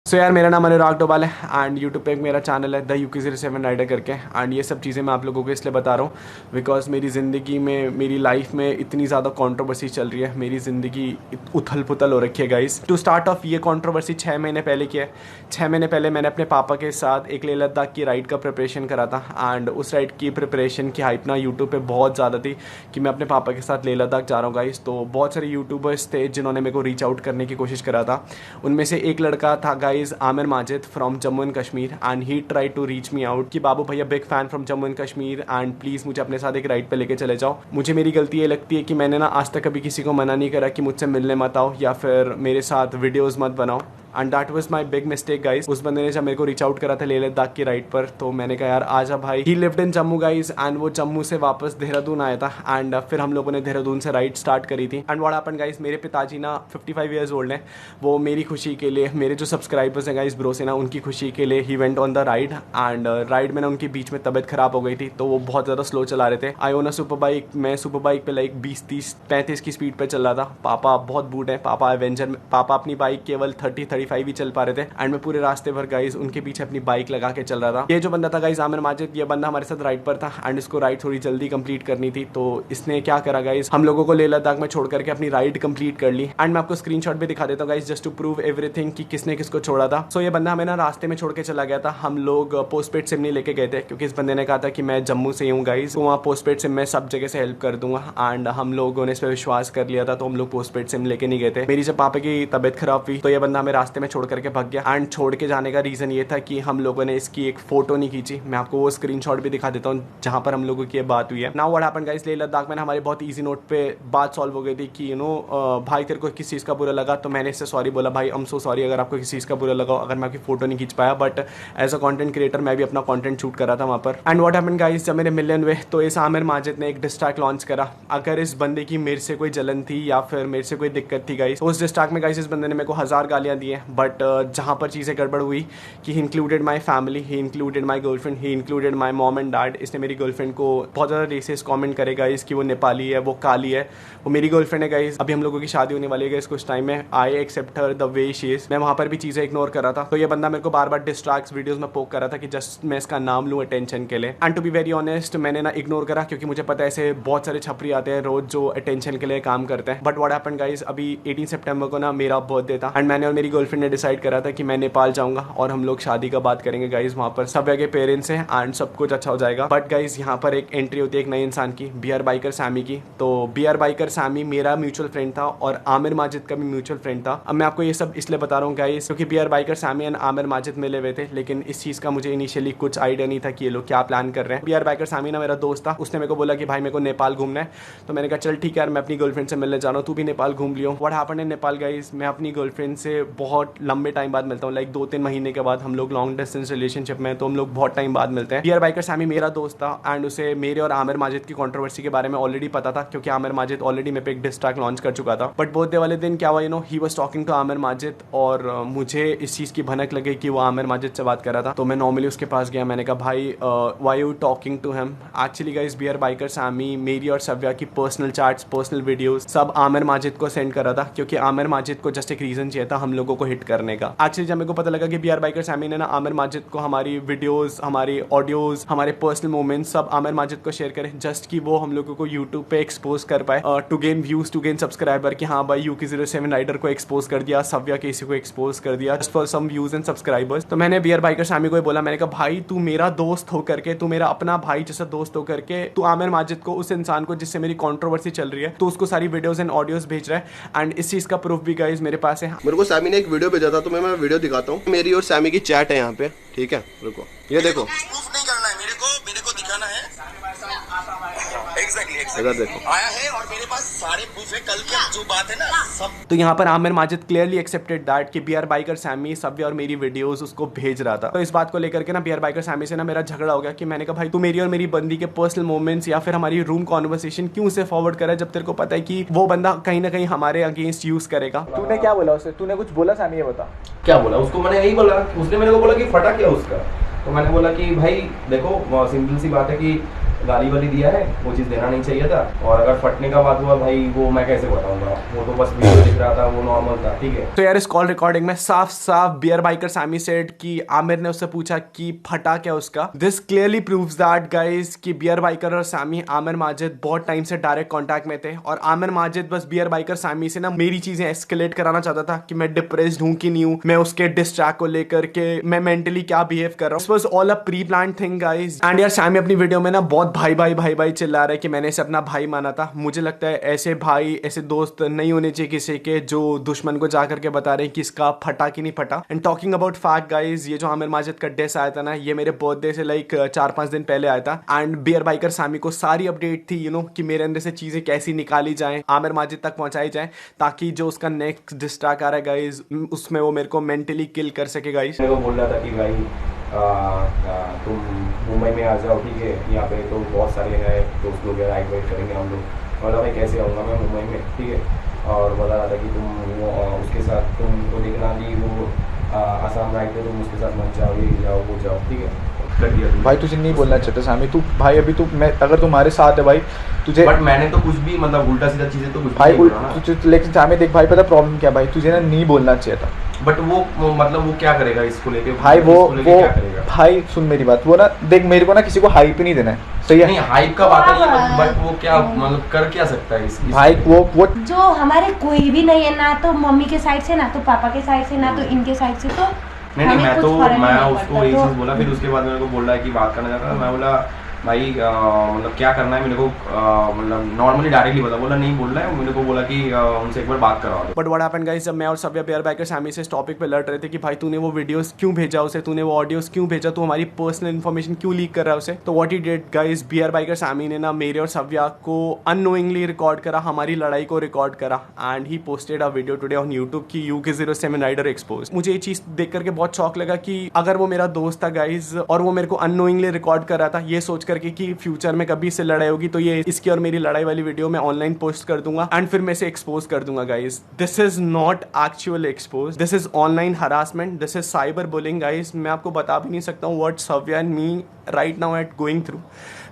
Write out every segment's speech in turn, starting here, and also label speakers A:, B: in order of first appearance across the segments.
A: सो यार मेरा नाम अनुराग डोभाल है एंड यूट्यूब पे एक मेरा चैनल है द UK07 राइडर करके। एंड ये सब चीज़ें मैं आप लोगों को इसलिए बता रहा हूँ बिकॉज मेरी ज़िंदगी में, मेरी लाइफ में इतनी ज़्यादा कंट्रोवर्सी चल रही है, मेरी ज़िंदगी उथल पुथल हो रखी है गाइस। टू स्टार्ट ऑफ, ये कंट्रोवर्सी 6 महीने पहले की है। 6 महीने पहले मैंने अपने पापा के साथ एक लेह लद्दाख की राइड का प्रिपरेशन करा था एंड उस राइड की प्रिपरेशन की हाइप ना यूट्यूब पे बहुत ज़्यादा थी कि मैं अपने पापा के साथ लेह लद्दाख जा रहा हूँ गाइस। तो बहुत सारे यूट्यूबर्स थे जिन्होंने मेरे को रीच आउट करने की कोशिश करा था। उनमें से एक लड़का था guys, Aamir Majid from Jammu and Kashmir, and he try to reach me out कि Babu Bhaiya big fan from Jammu and Kashmir and please मुझे अपने साथ एक राइड पे लेके चले जाओ। मुझे मेरी गलती ये लगती है कि मैंने ना आज तक कभी किसी को मना नहीं करा कि मुझसे मिलने मत आओ या फिर मेरे साथ वीडियोज़ मत बनाओ। And that was my big mistake guys. उस बंदे ने जब मेरे को रीच आउट करा था लेह लद्दाख की राइड पर, तो मैंने कहा यार आजा भाई। ही lived in Jammu guys and वो जम्मू से वापस देहरादून आया था एंड फिर हम लोगों ने देहरादून से राइड स्टार्ट करी थी। एंड व्हाट हैपेंड गाइस, मेरे पिताजी ना 55 ईयर्स ओल्ड हैं। वो मेरी खुशी के लिए, मेरे जो सब्सक्राइबर्स हैं गाइस ब्रो से ना, उनकी खुशी के लिए he went on the ride and ride में ना उनकी बीच में तबियत खराब हो गई थी, तो वो बहुत ज़्यादा स्लो चला रहे थे। आई ओन अ सुपर बाइक, मैं सुपर बाइक पे लाइक 20, 30, 35 की स्पीड पे चल रहा था। पापा बहुत बूढ़े हैं, पापा एवेंजर, पापा अपनी बाइक केवल 30-35 ही चल पा रहे थे एंड मैं पूरे रास्ते भर गाइस उनके पीछे अपनी बाइक लगा के चल रहा था। ये जो बंदा था गाइस आमिर माजिद, ये बंदा हमारे साथ राइड पर था एंड इसको राइड थोड़ी जल्दी कंप्लीट करनी थी, तो इसने क्या करा गाइस, हम लोगों को लेह लद्दाख में छोड़ करके अपनी राइड कंप्लीट कर ली। एंड मैं आपको स्क्रीनशॉट भी दिखा देता हूँ guys just to prove everything कि किसने किसको छोड़ा था। सो ये बंदा हमें ना रास्ते में छोड़ के चला गया था। हम लोग पोस्ट पेड सिम नहीं लेके गए थे क्योंकि इस बंदे ने कहा था कि मैं जम्मू से हूँ गाइस, तो वहाँ पोस्ट पेड सिम में सब जगह से हेल्प कर दूंगा एंड हम लोगों ने इस पर विश्वास कर लिया था, तो हम लोग पोस्ट पेड सिम लेके नहीं गए थे। मेरी जब पापा की तबियत खराब हुई तो ये बंदा हमें रास्ते में छोड़ करके भाग गया एंड छोड़ के जाने का रीज़न ये था कि हम लोगों ने इसकी एक फ़ोटो नहीं खींची। मैं आपको वो स्क्रीनशॉट भी दिखा देता हूँ जहाँ पर हम लोगों की ये बात हुई है। Now what happened guys, Leh Ladakh में हमारे बहुत इजी नोट पे बात सॉल्व हो गई थी कि भाई तेरे को किस चीज़ का बुरा लगा, तो मैंने इससे सॉरी बोला, भाई आई एम सो सॉरी अगर आपको किसी चीज़ का बुरा लगा अगर मैं आपकी फ़ोटो नहीं खींच पाया, but as a content creator मैं भी अपना कॉन्टेंट शूट करा था वहाँ पर। एंड व्हाट हैपेंड गाइस, जब मेरे मिलियन हुए तो इस आमिर माजिद ने एक डिस्ट्रैक्ट लॉन्च करा। अगर इस बंदे की मेरे से कोई जलन थी या फिर मेरे से कोई दिक्कत थी गाइस, तो उस डिस्ट्रैक्ट में गाइस इस बंदे ने मेरे को 1000 गालियाँ दी हैं, बट जहाँ पर चीज़ें गड़बड़ हुई कि he included my family, he included my girlfriend, he included my mom and dad. इसने मेरी गर्लफ्रेंड को बहुत ज़्यादा रेसिस्ट कमेंट करे गाइस कि वो नेपाली है, वो काली है। वो मेरी गर्लफ्रेंड है गाइस, अभी हम लोगों की शादी होने वाली है गाइस कुछ टाइम में। I accept her the way she is. मैं वहाँ पर भी चीज़ें इग्नोर कर रहा था, तो ये बंदा मेरे को बार बार डिस्ट्रैक्ट्स वीडियोस में पोक कर रहा था कि जस्ट मैं इसका नाम लूँ अटेंशन के लिए। And to be very honest, मैंने ना इग्नोर करा क्योंकि मुझे पता है ऐसे बहुत सारे छपरी आते हैं रोज जो अटेंशन के लिए काम करते हैं। बट व्हाट हैपेंड गाइस, अभी 18 सितंबर को ना मेरा बर्थडे था एंड मैंने और मेरी गर्लफ्रेंड ने डिसाइड करा था कि मैं नेपाल जाऊँगा और हम लोग शादी का बात करेंगे गाइस। वहाँ पर सब के पेरेंट्स हैं एंड सब कुछ अच्छा हो जाएगा। बट गाइस यहाँ पर एक एंट्री होती है एक नए इंसान की, BR बाइकर सैमी की। तो BR बाइकर सैमी मेरा म्यूचुअल फ्रेंड था और आमिर माजिद का भी म्यूचुअल फ्रेंड था। अब मैं आपको ये सब इसलिए बता रहा हूँ गाइस क्योंकि BR biker Sammy and Aamir Majid मिले हुए थे, लेकिन इस चीज़ का मुझे इनिशियली कुछ आइडिया नहीं था कि ये लोग क्या प्लान कर रहे हैं। BR बाइकर सैमी ना मेरा दोस्त था, उसने मेरे को बोला कि भाई मेरे को नेपाल घूमना है, तो मैंने कहा चल ठीक है यार, मैं अपनी गर्लफ्रेंड से मिलने जा रहा हूँ, तू भी नेपाल घूम लियो। What happened in Nepal guys, मैं अपनी गर्लफ्रेंड से बहुत लंबे टाइम बाद मिलता हूँ, लाइक 2-3 महीने के बाद। हम लोग लॉन्ग डिस्टेंस रिलेशनशिप में, तो हम लोग बहुत टाइम बाद मिलते हैं। BR बाइकर सैमी मेरा दोस्त था एंड उसे मेरे और आमिर माजिद की कंट्रोवर्सी के बारे में ऑलरेडी पता था क्योंकि आमिर माजिद ऑलरेडी मेरे पे एक डिस्ट्रैक्ट लॉन्च कर चुका था। बट बर्थडे वाले दिन क्या हुआ, he was talking to Aamir Majid और मुझे इस चीज़ की भनक लगी कि वो आमिर माजिद से बात कर रहा था। तो मैं नॉर्मली उसके पास गया, मैंने कहा भाई why you talking to him. Actually guys BR biker Sammy मेरी और सव्या की पर्सनल चैट्स, पर्सनल वीडियोस सब आमिर माजिद को सेंड कर रहा था क्योंकि आमिर माजिद को जस्ट एक रीजन चाहिए था हम लोगों को हिट करने का। एक्चुअली जब मेरे को पता लगा कि BR बाइकर सैमी ने ना आमिर माजिद को हमारी वीडियोस, हमारी ऑडियोज, हमारे पर्सनल मोमेंट्स सब आमिर माजिद को शेयर करें जस्ट कि वो हम लोगों को यूट्यूब पे एक्सपोज कर पाए, to gain views, to gain subscriber, कि हाँ भाई UK07 राइडर को एक्सपोज कर दिया, सव्या केसी को एक्सपोज कर दिया just for some views and subscribers. तो मैंने BR बाइकर सैमी को बोला, मैंने कहा भाई तू मेरा दोस्त होकर के, तू मेरा अपना भाई जैसा दोस्त होकर के, तू आमिर माजिद को, उस इंसान को जिससे मेरी कंट्रोवर्सी चल रही है, तो उसको सारी वीडियोस एंड ऑडियोज भेज रहा है एंड इस चीज का प्रूफ भी गाइस मेरे पास है।
B: मेरे को सैमी ने एक वीडियो भेजा था, तो मैं वीडियो दिखाता हूँ। मेरी और सैमी की चैट है यहाँ पे, ठीक है, रुको, ये देखो।
C: प्रूफ नहीं करना है मेरे को दिखाना है। एग्जैक्टली
B: इधर देखो,
C: आया है और मेरे पास सारे प्रूफ है, कल की जो बात है ना सब।
A: तो यहाँ पर Aamir Majid clearly accepted that कि BR बाइकर सैमी सव्या और मेरी वीडियोस उसको भेज रहा था। तो इस बात को लेकर के ना BR बाइकर सैमी से ना मेरा झगड़ा हो गया कि मैंने कहा भाई तू मेरी और मेरी बंदी के पर्सनल मोमेंट्स या फिर हमारी रूम कॉन्वर्सेशन क्यों उसे फॉरवर्ड करा जब तेरे को पता है कि वो बंदा कहीं ना कहीं हमारे अगेंस्ट यूज करेगा। तूने क्या बोला उसे, तूने कुछ बोला सैमी, ये बता।
D: क्या बोला उसको? मैंने यही बोला, उसने मेरे को बोला कि फटा क्या उसका, तो मैंने बोला कि भाई देखो सिंपल सी बात है कि गाली वाली दिया है, वो चीज़ देना नहीं चाहिए था। और अगर फटने का बात हुआ भाई, वो मैं कैसे बताऊंगा, वो तो बस वीडियो दिख रहा था, वो नॉर्मल था, ठीक है।
A: तो यार इस कॉल रिकॉर्डिंग में साफ साफ बियर बाइकर सैमी सेड कि आमिर ने उससे पूछा कि फटा क्या उसका। This clearly proves that guys कि बियर बाइकर और सैमी आमिर माजिद बहुत टाइम से डायरेक्ट कांटेक्ट में थे, और आमिर माजिद बस बियर बाइकर सैमी से ना मेरी चीजें एस्केलेट कराना चाहता था कि मैं डिप्रेस्ड हूं कि नहीं हूं, मैं उसके डिस्ट्रैक को लेकर के मैं मेंटली क्या बिहेव कर रहा हूं। This was all a pre plan thing guys. And यार सैमी अपनी वीडियो में ना बहुत भाई भाई भाई भाई चिल्ला रहा है कि मैंने इसे अपना भाई माना था। मुझे लगता है ऐसे भाई ऐसे दोस्त नहीं होने चाहिए किसी के जो दुश्मन को जाकर के बता रहे हैं कि इसका फटा कि नहीं फटा। And talking about fact guys, ये जो आमिर माजिद का डिस आया था ना, ये मेरे बर्थडे से लाइक 4-5 दिन पहले आया था। एंड बियर बाइकर सैमी को सारी अपडेट थी कि मेरे अंदर से चीजें कैसी निकाली जाएं, आमिर माजिद तक पहुंचाई जाएं, ताकि जो उसका नेक्स्ट डिस्ट्रैक आ रहा है गाइस उसमें वो मेरे को मेंटली किल कर सके गाइस।
D: मेरे को बोल रहा था कि भाई तुम मुंबई में आ जाओ, ठीक है, यहाँ पे तो बहुत सारे हैं दोस्त लोग हैं, राइड वाइड करेंगे हम लोग। बोला भाई कैसे आऊँगा मैं मुंबई में, ठीक है। और बोला रहा था कि तुम उसके साथ तुमको देखना ली वो आसाम राइड पे, तुम उसके साथ मत जाओ, ये जाओ वो जाओ, ठीक है। कर दिया
E: भाई तुझे नहीं बोलना चाहता सैमी, तू भाई अभी तू मैं अगर तुम्हारे साथ है भाई तुझे,
D: बट मैंने तो कुछ भी मतलब उल्टा सीधा चीजें तो कुछ
E: भाई
D: नहीं बोला ना।
E: लेकिन सैमी देख भाई पता प्रॉब्लम क्या भाई, तुझे ना नहीं बोलना चाहिए था।
D: बट वो मतलब वो क्या करेगा इसको लेके
E: भाई, वो
D: क्या करेगा?
E: भाई सुन मेरी बात, वो ना देख मेरे को ना किसी को हाइप ही नहीं देना है, सही है?
D: नहीं हाइप का बात नहीं है, बट वो क्या मतलब कर क्या सकता है इस
E: भाई वो
F: जो हमारे कोई भी नहीं है, ना तो मम्मी के साइड से, ना तो पापा के साइड से, ना तो इनके साइड से, तो
D: नहीं मैं
F: कुछ
D: तो
F: फर्क
D: मैं
F: नहीं
D: उसको
F: पड़ता।
D: एक
F: तो
D: चीज़ बोला, फिर उसके बाद मेरे को बोल रहा है कि बात करना चाहता है। मैं बोला भाई मतलब क्या करना है मेरे को, मतलब नॉर्मली डायरेक्टली बोला नहीं बोल रहा है, मेरे को बोला कि उनसे एक बार बात करवा दो।
A: बट व्हाट हैपेंड गाइस, जब मैं और सव्या बियर बाइकर सैमी से इस टॉपिक पे लड़ रहे थे कि भाई तूने वो वीडियोस क्यों भेजा उसे, तूने वो ऑडियोस क्यों भेजा, तू हमारी पर्सनल इन्फॉर्मेशन क्यों लीक कर रहा है उसे, तो what he did guys, BR biker Sammy ने ना मेरे और सव्या को अननोइंगली रिकॉर्ड करा, हमारी लड़ाई को रिकॉर्ड करा, and he posted a video today on YouTube की UK07 राइडर एक्सपोज। मुझे ये चीज देख करके बहुत शौक लगा कि अगर वो मेरा दोस्त था गाइज और वो मेरे को अननोइंगली रिकॉर्ड कर रहा था, ये सोच करके कि फ्यूचर में कभी इससे लड़ाई होगी तो ये इसकी और मेरी लड़ाई वाली वीडियो मैं ऑनलाइन पोस्ट कर दूंगा एंड फिर मैं इसे एक्सपोज कर दूंगा guys. This is not actual expose, this is online harassment, this is cyber bullying guys. मैं आपको बता भी नहीं सकता हूँ what Savya and me right now at going through,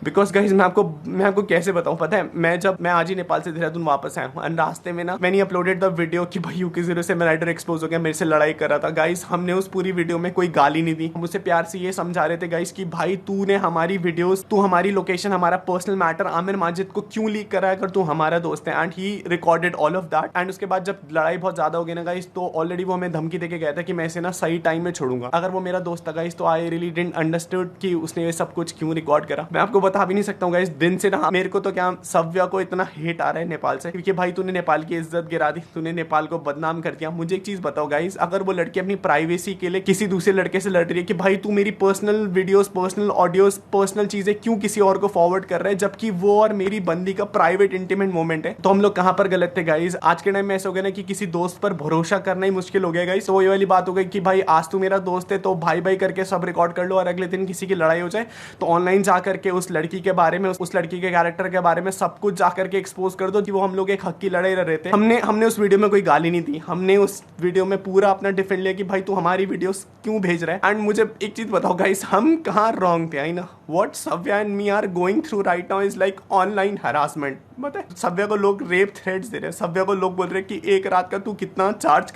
A: because guys मैं आपको कैसे बताऊँ, पता है मैं आज ही नेपाल से देहरादून वापस आया हूँ एंड रास्ते में ना मैंने अपलोडेड द वीडियो कि भाई UK07 राइडर एक्सपोज हो गया, मेरे से लड़ाई कर रहा था गाइज। हमने उस पूरी वीडियो में कोई गाली नहीं दी, हम उसे प्यार से ये समझा रहे थे गाइज कि भाई तूने हमारी वीडियोस, तू हमारी लोकेशन, हमारा पर्सनल मैटर आमिर माजिद को क्यों लीक कर रहा है अगर तू हमारा दोस्त है, and he recorded all of that. And उसके बाद जब लड़ाई बहुत ज्यादा हो गई ना गाइज, तो ऑलरेडी वो हमें धमकी देके गया था कि मैं इसे ना सही टाइम में छोड़ूंगा। अगर वो मेरा दोस्त था गाइज तो आई रियली डिडंट अंडरस्टूड कि उसने ये सब कुछ क्यों रिकॉर्ड करा। मैं आपको बता भी नहीं सकता हूँ गाइज, दिन से ना मेरे को तो क्या सव्या को इतना हेट आ रहा है नेपाल से, क्योंकि भाई तूने नेपाल की इज्जत गिरा दी, तूने नेपाल को बदनाम कर दिया। मुझे एक चीज बताओ गाइज, अगर वो लड़की अपनी प्राइवेसी के लिए किसी दूसरे लड़के से लड़ रही है कि भाई तू मेरी personal videos, personal audios, personal चीजें क्यों किसी और को फॉरवर्ड कर रहा है, जबकि वो और मेरी बंदी का प्राइवेट इंटीमेट मोमेंट है, तो हम लोग कहां पर गलत थे गाइज। आज के टाइम में ऐसा हो गया ना कि किसी दोस्त पर भरोसा करना ही मुश्किल हो गया गाइज। तो ये वाली बात हो गई कि भाई आज तू मेरा दोस्त है तो भाई भाई करके सब रिकॉर्ड कर लो, और अगले दिन किसी की लड़ाई हो जाए तो ऑनलाइन जाकर के उस लड़की के बारे में, उस लड़की के कैरेक्टर के बारे में सब कुछ जाकर के एक्सपोज कर दो कि वो हम लोग एक हक की लड़ाई लड़ रहे थे। हमने उस वीडियो में कोई गाली नहीं दी, हमने उस वीडियो में पूरा अपना डिफेंड लिया कि भाई तू हमारी वीडियोस क्यों भेज रहा है। एंड मुझे एक चीज बताओ गाइस, हम कहाँ रॉन्ग थे, आई ना what Savya and me are going through right now is like online harassment. पता है सव्या को लोग रेप थ्रेट्स दे रहे हैं, सव्या को लोग बोल रहे हैं कि एक रात का तू कितना चार्ज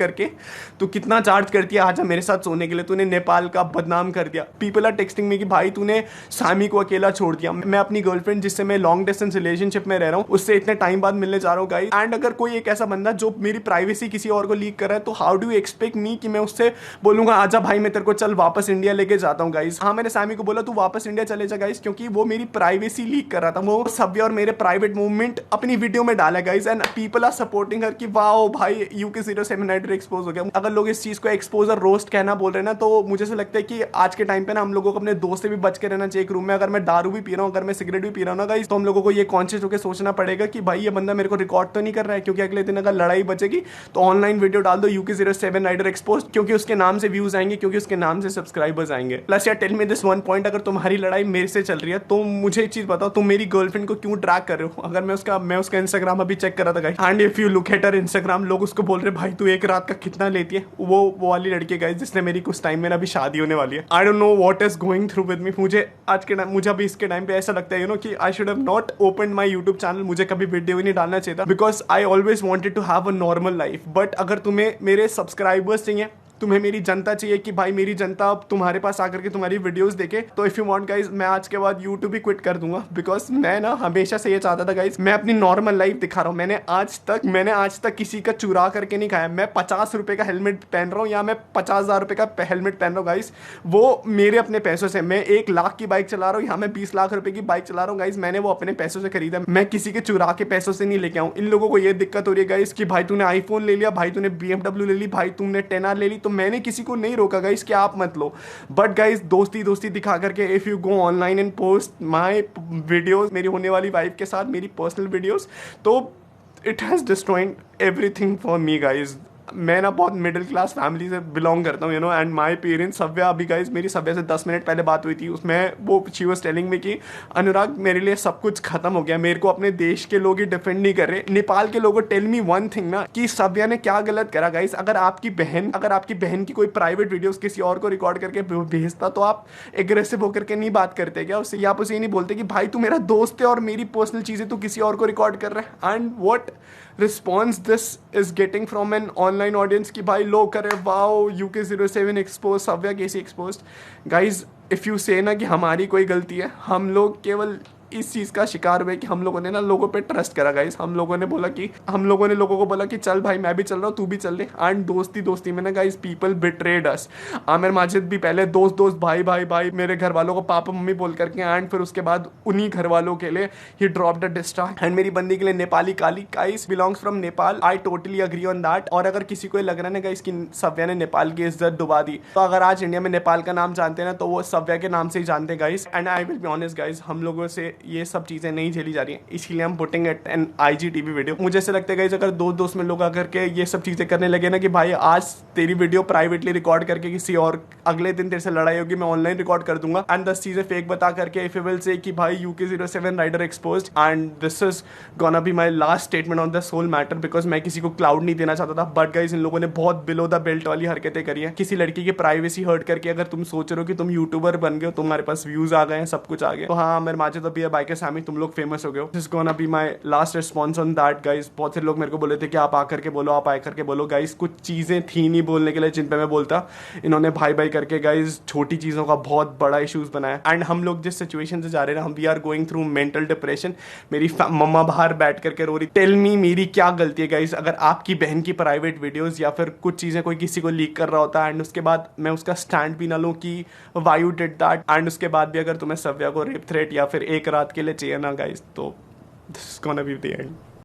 A: करती है आजा मेरे साथ सोने के लिए, तूने नेपाल का बदनाम कर दिया। पीपल आर टेक्सटिंग में कि भाई तूने सामी को अकेला छोड़ दिया। मैं अपनी गर्लफ्रेंड जिससे मैं लॉन्ग डिस्टेंस रिलेशनशिप में रह रहा हूँ उससे इतने टाइम बाद मिलने जा रहा हूँ गाइस। एंड अगर कोई एक ऐसा बंदा जो मेरी प्राइवेसी किसी और को लीक कर रहा है, तो how do you expect me कि मैं उससे बोलूंगा आजा भाई मैं तेरे को चल वापस इंडिया लेके जाता हूँ गाइस। हाँ मैंने सामी को बोला तू वापस इंडिया चले जा गाइस, क्योंकि वो मेरी प्राइवेसी लीक कर रहा था, वो सव्या और मेरे प्राइवेट मूवमेंट अपनी वीडियो में डाला guys. And people are supporting her कि वाओ भाई UK07 राइडर एक्सपोज हो गया। अगर लोग इस चीज को एक्सपोज और रोस्ट कहना बोल रहे हैं ना, तो मुझे ऐसा लगता है कि आज के टाइम पे ना हम लोगों को अपने दोस्त से भी बच के रहना चाहिए। एक रूम में अगर मैं दारू भी पी रहा हूँ, अगर मैं सिगरेट भी पी रहा हूँ ना गाइस, तो हम लोगों को ये कॉन्शियस होकर सोचना पड़ेगा कि भाई ये बंदा मेरे को रिकॉर्ड तो नहीं कर रहा है, क्योंकि अगले दिन अगर लड़ाई बचेगी तो ऑनलाइन वीडियो डाल दो UK07 राइडर एक्सपोज, क्योंकि उसके नाम से व्यूज आएंगे, क्योंकि उसके नाम से सब्सक्राइबर्स आएंगे। प्लस यार tell me this one point, अगर तुम्हारी लड़ाई मेरे से चल रही है तो मुझे एक चीज बताओ, तुम मेरी गर्लफ्रेंड को क्यों ट्रैक कर रहे हो। अगर मैं उसका इंस्टाग्राम अभी चेक कर रहा था guys, and if you look at her Instagram, लोग उसको बोल रहे भाई तू एक रात का कितना लेती है। वो वाली लड़की गाइस जिसने मेरी कुछ टाइम में अभी शादी होने वाली है। I don't know what is going through with me, मुझे आज के टाइम, मुझे अभी इसके टाइम पे ऐसा लगता है कि I should have not open my YouTube channel, मुझे कभी वीडियो ही नहीं डालना चाहिए था, because I always wanted to have a normal life. But अगर तुम्हें मेरे सब्सक्राइबर्स चाहिए, तुम्हें मेरी जनता चाहिए कि भाई मेरी जनता अब तुम्हारे पास आकर के तुम्हारी वीडियोस देखे, तो इफ़ यू वांट गाइज, मैं आज के बाद यूट्यूब ही क्विट कर दूंगा, बिकॉज मैं ना हमेशा से ये चाहता था गाइज, मैं अपनी नॉर्मल लाइफ दिखा रहा हूँ। मैंने आज तक किसी का चुरा करके नहीं खाया। मैं 50 रुपये का हेलमेट पहन रहा हूँ या मैं 50,000 रुपये का हेलमेट पहन रहा हूँ गाइज, वो मेरे अपने पैसों से। मैं 1 लाख की बाइक चला रहा हूँ, यहाँ मैं 20 लाख रुपये की बाइक चला रहा हूँ गाइज, मैंने वो अपने पैसों से खरीदा, मैं किसी के चुरा के पैसों से नहीं लेके आऊँ। इन लोगों को ये दिक्कत हो रही है गाइज कि भाई तूने आईफोन ले लिया, भाई तूने BMW ले ली, भाई तुमने 10R ले ली, तो मैंने किसी को नहीं रोका गाइस कि आप मत लो। बट गाइस दोस्ती दिखा करके if you go online and post my videos, मेरी होने वाली वाइफ के साथ मेरी पर्सनल वीडियोस, तो it has destroying everything for me guys. मैं ना बहुत मिडिल क्लास फैमिली से बिलोंग करता हूँ एंड माय पेरेंट्स, सव्या, अभी गाइस मेरी सव्या से 10 मिनट पहले बात हुई थी, उसमें वो शी वाज टेलिंग मी कि अनुराग मेरे लिए सब कुछ खत्म हो गया, मेरे को अपने देश के लोग ही डिफेंड नहीं कर रहे। नेपाल के लोगों टेल मी वन थिंग ना, कि सव्या ने क्या गलत करा गाइस। अगर आपकी बहन की कोई प्राइवेट वीडियोस किसी और को रिकॉर्ड करके भेजता, तो आप एग्रेसिव होकर के नहीं बात करते क्या उससे, या आप उसे ये नहीं बोलते कि भाई तू मेरा दोस्त है और मेरी पर्सनल चीजें तू किसी और को रिकॉर्ड कर रहा है। And what response this is getting from an online audience कि भाई लोग करे वाओ UK07 एक्सपोज, सव्या कैसी एक्सपोज। गाइज इफ यू से ना कि हमारी कोई गलती है, हम लोग केवल इस चीज़ का शिकार हुए कि हम लोगों ने ना लोगों पे ट्रस्ट करा गाइस। हम लोगों ने लोगों को बोला कि चल भाई मैं भी चल रहा हूँ, तू भी चल ले। एंड दोस्ती में ना गाइस पीपल बिट्रेड अस। आमिर माजिद भी पहले दोस्त भाई मेरे घर वालों को पापा मम्मी बोल करके, एंड फिर उसके बाद उन्हीं घर वालों के लिए he dropped a diss track. And मेरी बंदी के लिए नेपाली काली guys belongs from Nepal, I totally agree on that. और अगर किसी को लग रहा है गाइस कि सव्या ने नेपाल की इज्जत डुबा दी, तो अगर आज इंडिया में नेपाल का नाम जानते हैं ना, तो वो सव्या के नाम से ही जानते हैं guys. And I will be honest guys, हम लोगों से ये सब चीजें नहीं झेली जा रही हैं, इसीलिए हम putting it on IGTV video. मुझे ऐसा लगता है गाइस, अगर दोस्त में लोग आकर के ये सब चीजें करने लगे ना कि भाई आज तेरी वीडियो प्राइवेटली रिकॉर्ड करके किसी और, अगले दिन तेरे से लड़ाई होगी, मैं ऑनलाइन रिकॉर्ड कर दूंगा, एंड 10 चीजें फेक बता करके इफ यू विल से कि भाई UK07 rider exposed, and this is gonna be my last statement on this whole matter, because मैं किसी को क्लाउड नहीं देना चाहता था। बट गाइस इन लोगों ने बहुत बिलो द बेल्ट वाली हरकतें करी है, किसी लड़की की प्राइवेसी हर्ट करके। अगर तुम सोच रहे हो कि तुम यूट्यूबर बन गए हो, तुम्हारे पास व्यूज आ गए हैं, सब कुछ आ गया, तो हाँ मेरे माचे तो भी है बाइक सामी, तुम लोग फेमस हो गए हो। This is gonna be my last response on that guys. बहुत से लोग मेरे को बोले थे कि आप आकर के बोलो गाइस, कुछ चीजें थी नहीं बोलने के लिए जिन पे मैं बोलता, इन्होंने भाई करके गाइस छोटी चीजों का बहुत बड़ा इश्यूज बनाया। एंड हम लोग जिस सिचुएशन से जा रहे हैं, हम we are going through mental depression. मेरी मम्मा बाहर बैठ करके रो रही, टेल मी मेरी क्या गलती है गाइस। अगर आपकी बहन की प्राइवेट वीडियोस या फिर कुछ चीजें कोई किसी को लीक कर रहा होता है, एंड उसके बाद मैं उसका स्टैंड भी ना लूं कि why you did that, and उसके बाद भी अगर तुम्हें सव्या को रेप थ्रेट या फिर एक रात के लिए चाहिए ना गाइस, तो this is gonna be the end.